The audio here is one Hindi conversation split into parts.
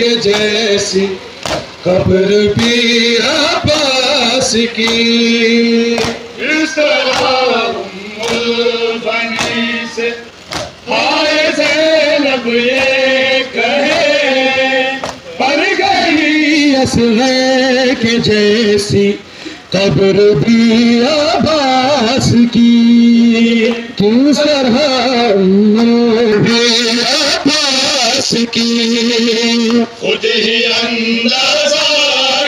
के जैसी कब्र भी अब्बास की। इस तरह उम्मुल बनी से हाय ज़ैनब ये कहे, बन गई असग़र के जैसी कब्र भी अब्बास की। किस तरह भी अब्बास की। खुद ही अंदाज़ा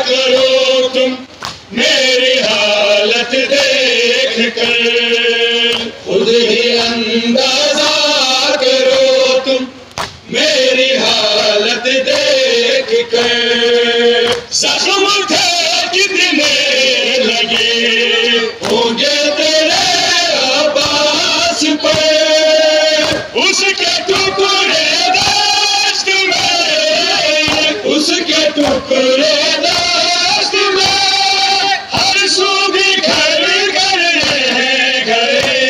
करो तुम मेरी हालत देख कर, खुद ही अंदाज़ा करो तुम मेरी हालत देख कर। ज़ख्म थे कितने लगे होंगे तेरे अब्बास पे, उसके टुकड़े दस्त में, उसके टुकड़े दस्त में हर सू बिखर कर गए।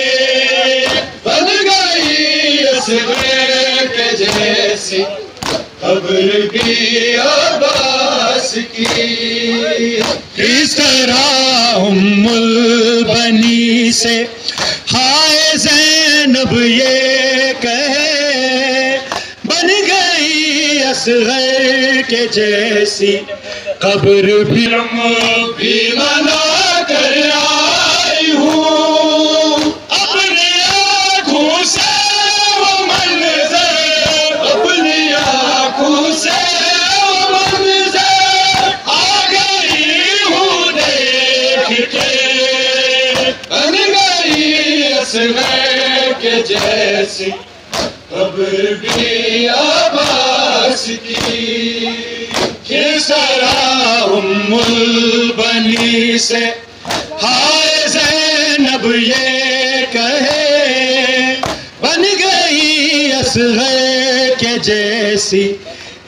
बन गई असग़र के जैसी कब्र भी अब्बास की। किस तरह उम्मुल बनी से हाय ज़ैनब ये कहे, बन गई असग़र के जैसी कब्र भी मना कर आई हूँ। अपनी आँखों से वो मंज़र, अपनी आँखों से वो मंज़र आ गई हूँ देख के। बन गई असग़र के जैसी कब्र भी अब्बास की। किस तरह उम्मुल बनी से हाय ज़ैनब ये कहे, बन गई असग़र के जैसी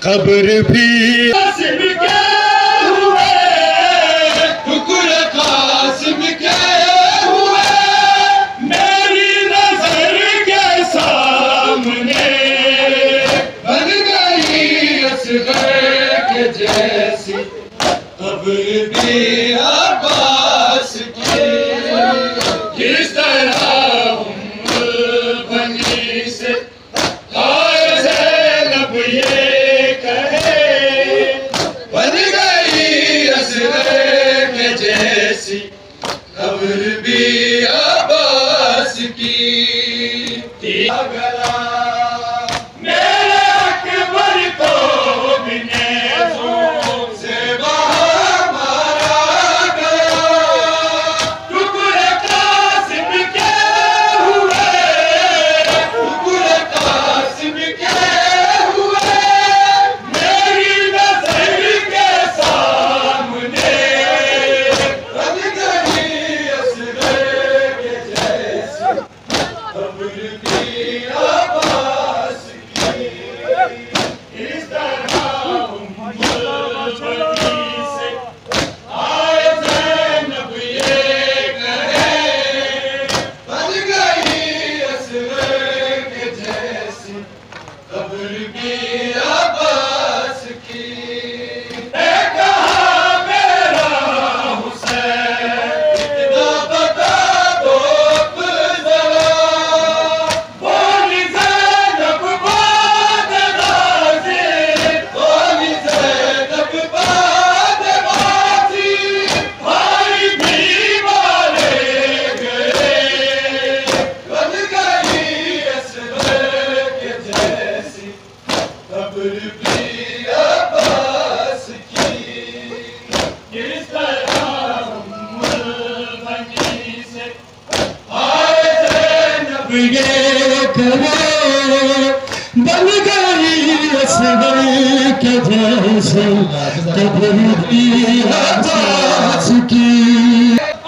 कब्र भी। कासिम के हुए, टुकड़े कासिम के हुए मेरी नजर के सामने। बन गई असग़र के जैसी कब्र भी अब्बास की। किस तरह उम्मुल बनी से हाय ज़ैनब ये कहे, बन गई असग़र के जैसी कब्र भी अब्बास की। गला मेरे अकबर को भी नेज़ों से वहाँ मारा गया। टुकड़े कासिम के हुए, टुकड़े कासिम के हुए मेरी नजर के सामने। बन गई असग़र के जैसी कब्र भी अब्बास की। इस तरह उम्मुल बनी से हाय ज़ैनब ये कहे, बन गई असग़र के जैसी कब्र भी अब्बास की। कहा मेरा हुसैन इतना बता दो अब ज़रा, बोली ज़ैनब बाद गाज़ी, बोली ज़ैनब बाद गाज़ी। भाई भी मारे गए। बन गई असग़र के जैसी कब्र भी अब्बास की। किस तरह उम्मुल बनी से हाय ज़ैनब ये कहे, बन गई असग़र के जैसी कब्र भी अब्बास की।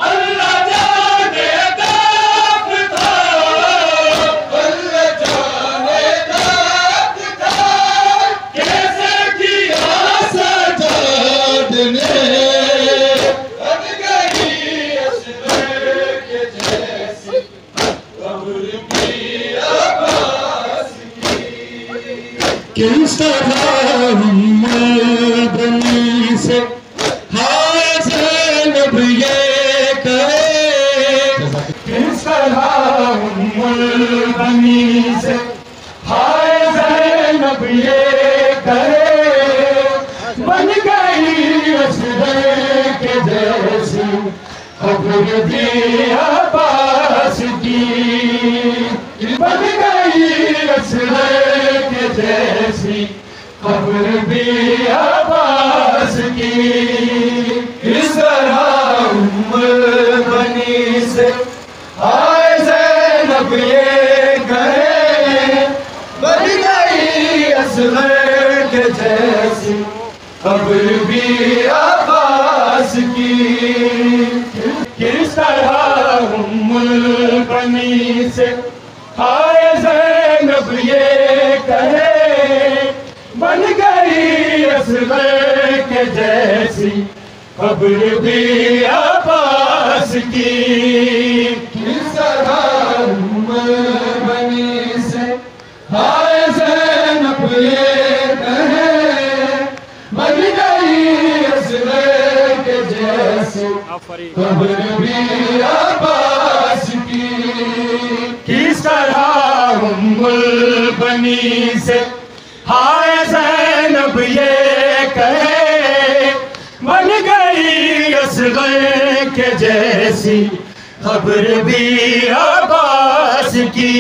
अल्लाह जाने दाफ़ था, अल्लाह जाने दाफ़ था कैसे किया सजाद ने। बन गई असग़र के जैसी कब्र भी अब्बास की। किस तरह बनी से हाय ज़ैनब ये कहे, किस तरह बनी से हाय ज़ैनब ये करे, बन गई असगर के जैसी खबर भी अब्बास की, बन गई असगर के जैसी खबर भी अब्बास की। इस तरह बनी से हाय ज़ैनब ये कहे, बन गई असगर के जैसी खबर भी अब्बास की। किस तरह बनी से हाय ज़ैनब ये कहे, बन गई असगर के जैसी खबर भी अब्बास की। किस तरह बनी से हाय ज़ैनब ये कहे, बन गई असगर के जैसी खबर भी अब्बास की। किस तरह बनी से हाय ज़ैनब ये कहे, बन गई असगर के जैसी खबर भी अब्बास की।